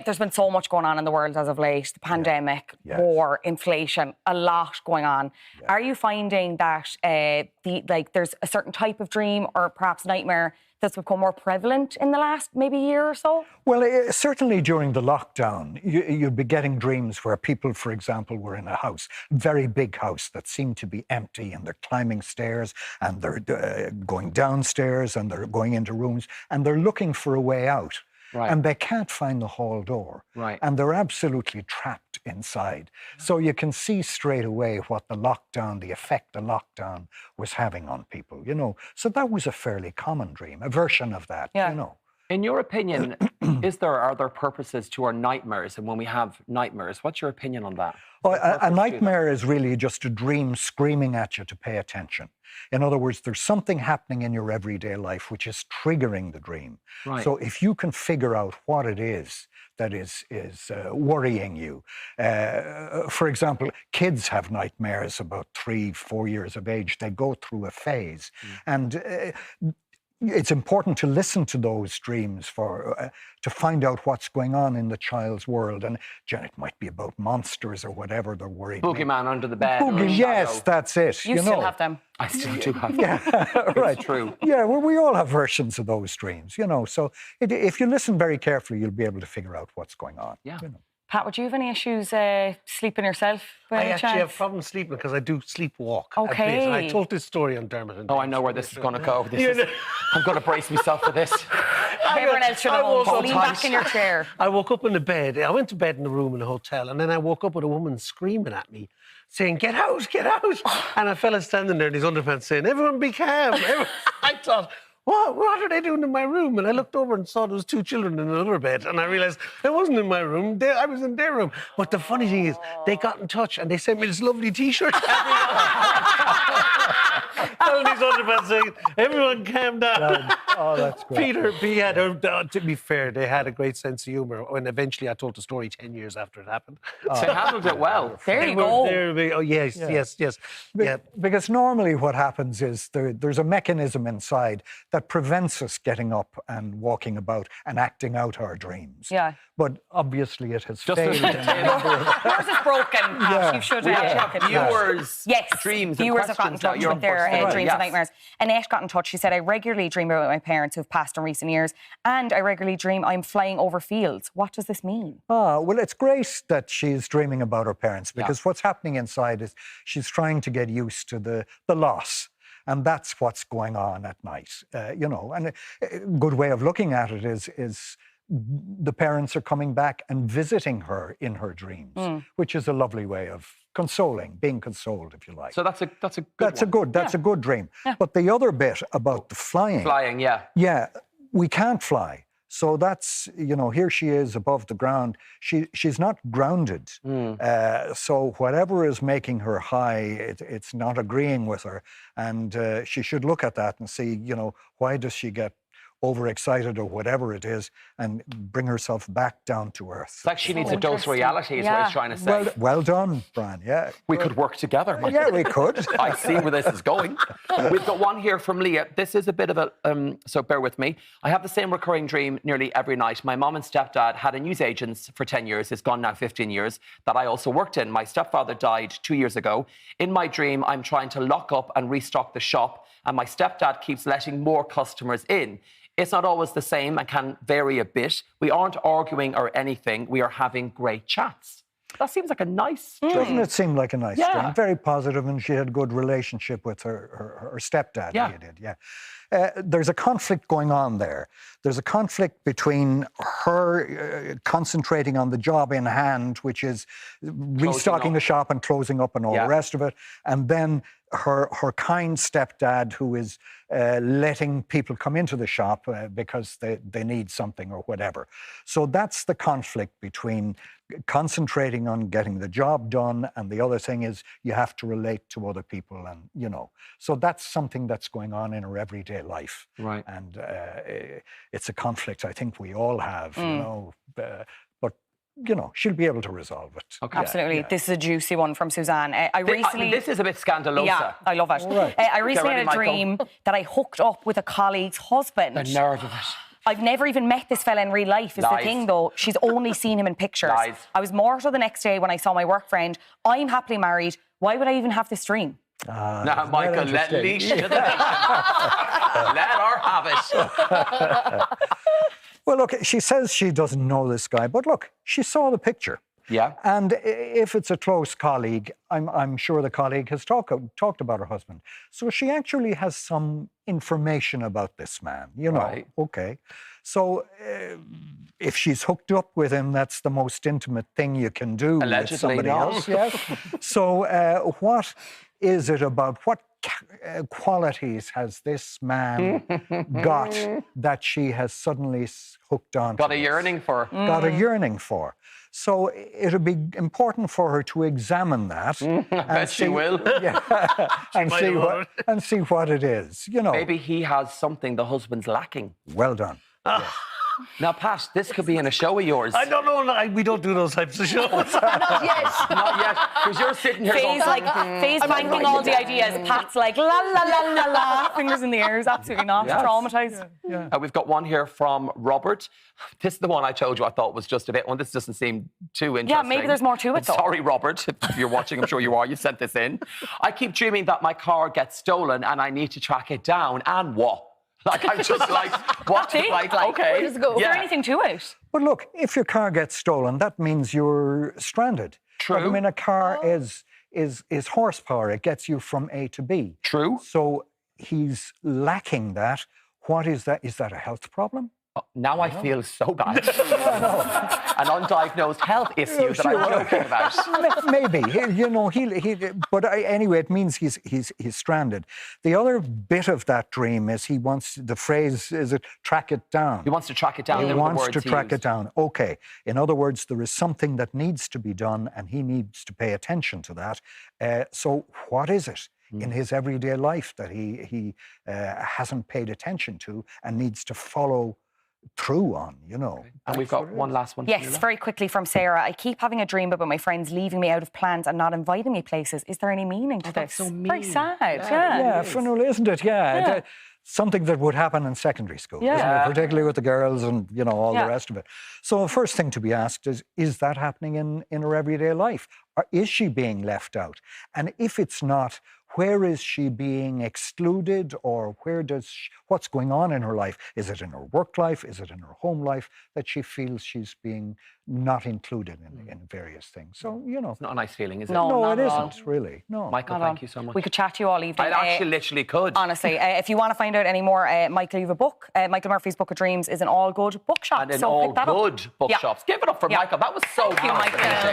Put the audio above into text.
There's been so much going on in the world as of late. The pandemic, war, inflation, a lot going on. Are you finding that there's a certain type of dream or perhaps nightmare that's become more prevalent in the last maybe year or so? Well, certainly during the lockdown, you'd be getting dreams where people, for example, were in a house, very big house that seemed to be empty, and they're climbing stairs and they're going downstairs and they're going into rooms and they're looking for a way out. Right. And they can't find the hall door. Right. And they're absolutely trapped inside. So you can see straight away what the effect the lockdown was having on people, you know. So that was a fairly common dream, a version of that, you know. In your opinion, are there purposes to our nightmares? And when we have nightmares, what's your opinion on that? Well, a nightmare is really just a dream screaming at you to pay attention. In other words, there's something happening in your everyday life which is triggering the dream. Right. So if you can figure out what it is that is worrying you. For example, kids have nightmares about 3-4 years of age. They go through a phase. And it's important to listen to those dreams to find out what's going on in the child's world. And it might be about monsters or whatever they're worried about. Boogeyman under the bed. Yes, that's it. You still have them. I still do have them. Yeah, right. It's true. Yeah, well, we all have versions of those dreams, you know. So if you listen very carefully, you'll be able to figure out what's going on. Yeah. You know. Pat, would you have any issues sleeping yourself? I actually have problems sleeping because I do sleepwalk. Okay. And I told this story on Dermot and Dave. I know where this is going to go. I'm going to brace myself for this. Everyone else should have lean back in your chair. I woke up in the bed. I went to bed in the room in a hotel, and then I woke up with a woman screaming at me, saying, "Get out, get out!" And a fella standing there in his underpants saying, "Everyone be calm." I thought, what are they doing in my room? And I looked over and saw there was 2 children in another bed, and I realised it wasn't in my room. I was in their room. But the funny thing is, they got in touch and they sent me this lovely T-shirt. Telling these underpants saying, "Everyone calm down." Oh, that's great. To be fair, they had a great sense of humour. And eventually I told the story 10 years after it happened. They handled it well. There you go. Oh, yes. Because normally what happens is there's a mechanism inside that prevents us getting up and walking about and acting out our dreams. Yeah. But obviously it has Just failed. Yours is broken, Pat. You should have viewers' viewers dreams have gotten in touch with their dreams and nightmares. Annette got in touch. She said, "I regularly dream about my parents who've passed in recent years, and I regularly dream I'm flying over fields." What does this mean? Well, it's great that she's dreaming about her parents, because what's happening inside is she's trying to get used to the loss. And that's what's going on at night, you know. And a good way of looking at it is the parents are coming back and visiting her in her dreams, which is a lovely way of being consoled, if you like. So that's a good dream. Yeah. But the other bit about the flying, we can't fly. So that's, you know, here she is above the ground. She's not grounded. So whatever is making her high, it's not agreeing with her. And she should look at that and see, you know, why does she get overexcited or whatever it is, and bring herself back down to earth. It's like she needs a dose of reality is what he's trying to say. Well done, Brian, We could work together, Michael. Yeah, we could. I see where this is going. We've got one here from Leah. This is a bit of a, so bear with me. I have the same recurring dream nearly every night. My mum and stepdad had a newsagents for 10 years. It's gone now 15 years, that I also worked in. My stepfather died 2 years ago. In my dream, I'm trying to lock up and restock the shop, and my stepdad keeps letting more customers in. It's not always the same and can vary a bit. We aren't arguing or anything. We are having great chats. That seems like a nice dream. Doesn't it seem like a nice dream? Very positive, and she had a good relationship with her stepdad. Yeah. He did, there's a conflict going on there. There's a conflict between her concentrating on the job in hand, which is restocking the shop and closing up and all the rest of it, and then her kind stepdad, who is letting people come into the shop because they need something or whatever. So that's the conflict between concentrating on getting the job done, and the other thing is you have to relate to other people, and, you know. So that's something that's going on in her everyday life. Right. And it's a conflict I think we all have, you know. But, you know, she'll be able to resolve it. Okay. Absolutely. This is a juicy one from Suzanne. This is a bit scandalous. Yeah, I love it. Right. I recently had a dream that I hooked up with a colleague's husband. The nerve of it. I've never even met this fella in real life, is the thing, though. She's only seen him in pictures. Lies. I was more so the next day when I saw my work friend. I'm happily married. Why would I even have this dream? Now, Michael, let leash to the let her have it. Well, look, she says she doesn't know this guy, but look, she saw the picture. Yeah. And if it's a close colleague, I'm sure the colleague has talked about her husband. So she actually has some information about this man, you know. Right. Okay. So if she's hooked up with him, that's the most intimate thing you can do Allegedly, with somebody no. else. Yes. So what is it about, what qualities has this man got that she has suddenly hooked on? Got a yearning for. Got a yearning for. So it'll be important for her to examine that. I bet she will. Yeah, and see what it is. You know. Maybe he has something the husband's lacking. Well done. Yes. Now, Pat, this could be in a show of yours. I don't know. We don't do those types of shows. Not yet. Not yet, because you're sitting here going... Faye's banking all the ideas. Pat's like, la, la, la, la, la, fingers in the ears. Absolutely not. Yes. Traumatised. Yeah. We've got one here from Robert. This is the one I told you I thought was just a bit... Well, this doesn't seem too interesting. Yeah, maybe there's more to it, though. Sorry, Robert, if you're watching, I'm sure you are. You sent this in. I keep dreaming that my car gets stolen and I need to track it down. And what? Like, I'm just like, what? That's it. Like, Like, okay. where does it go? Is there anything to it? But look, if your car gets stolen, that means you're stranded. True. Like, I mean, a car is horsepower. It gets you from A to B. True. So he's lacking that. What is that? Is that a health problem? Now I feel so bad. An undiagnosed health issue that I'm joking about. Maybe, you know, but anyway, it means he's stranded. The other bit of that dream is he wants, the phrase is it, track it down. He wants to track it down. He wants to track it down. Okay. In other words, there is something that needs to be done and he needs to pay attention to that. So what is it in his everyday life that he hasn't paid attention to and needs to follow through on, you know? And we've got one last one. Yes, very quickly from Sarah. I keep having a dream about my friends leaving me out of plans and not inviting me places. Is there any meaning to this? so Very mean. sad. Yeah, Fionnuala, isn't it? Yeah. Something that would happen in secondary school, isn't it? Particularly with the girls and, you know, all the rest of it. So the first thing to be asked is that happening in her everyday life? Or is she being left out? And if it's not, where is she being excluded, or what's going on in her life? Is it in her work life? Is it in her home life that she feels she's being not included in various things? So, you know. It's not a nice feeling, is it? No, it isn't, really. No. Michael, thank you so much. We could chat to you all evening. I actually literally could. Honestly, if you want to find out any more, Michael, you have a book. Michael Murphy's Book of Dreams is in all good bookshops. And in so all pick that up. good bookshops. Give it up for Michael. That was so Thank you, Michael.